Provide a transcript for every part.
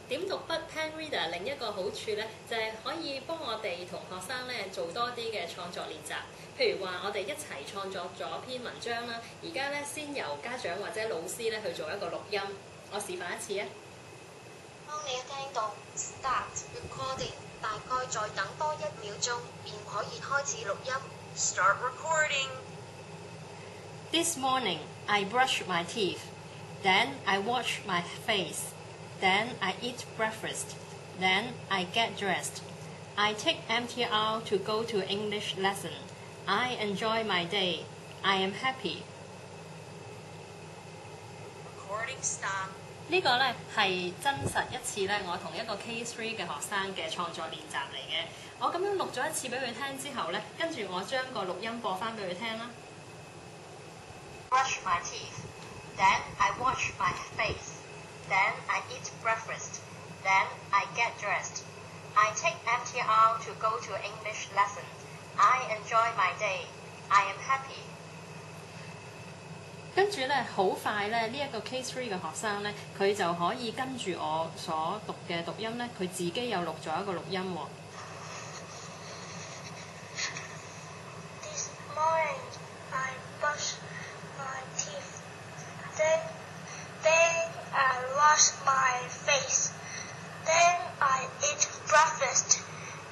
點讀筆 Pen Reader 另一個好處咧，就係可以幫我哋同學生咧做多啲嘅創作練習。譬如話，我哋一齊創作咗篇文章啦，而家咧先由家長或者老師咧去做一個錄音。我示範一次啊！當你一聽到 Start Recording， 大概再等多1秒鐘，便可以開始錄音。Start recording. This morning, I brush my teeth. Then I wash my face. Then I eat breakfast. Then I get dressed. I take MTR to go to English lesson. I enjoy my day. I am happy. Recording stop. 呢個咧係真實一次咧，我同一個 K3 嘅學生嘅創作練習嚟嘅。我咁樣錄咗一次俾佢聽之後咧，跟住我將個錄音播翻俾佢聽啦。Brush my teeth. Then I wash my face. Then I eat breakfast. Then I get dressed. I take MTR to go to English lesson. I enjoy my day. I am happy. 跟住咧，好快咧，呢一個 K3 嘅學生咧，佢就可以跟住我所讀嘅讀音咧，佢自己又錄咗一個錄音喎。This morning I brush my teeth. Then I wash my face. Then I eat breakfast.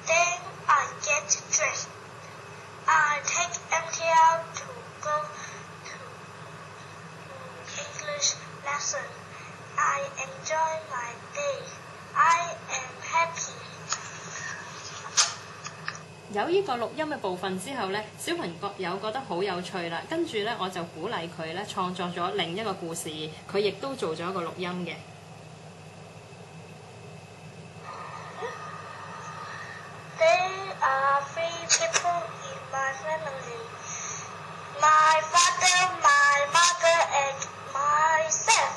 Then I get dressed. I take MTR to go to English lesson. I enjoy my day. I am happy. 有呢個錄音嘅部分之後咧，小朋友覺得好有趣啦。跟住咧，我就鼓勵佢咧創作咗另一個故事，佢亦都做咗一個錄音嘅。There are 3 people in my family. My father, my mother, and myself.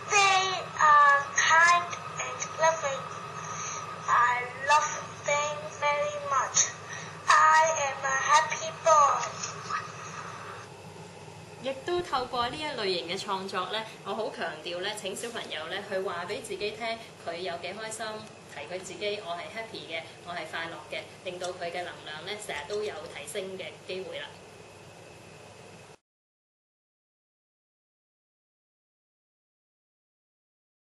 They are kind and loving. I love them very much. I am a happy boy. 亦都透過呢一類型嘅創作咧，我好強調咧，請小朋友咧去話俾自己聽，佢有幾開心，提佢自己我係 happy 嘅，我係快樂嘅，令到佢嘅能量咧成日都有提升嘅機會啦。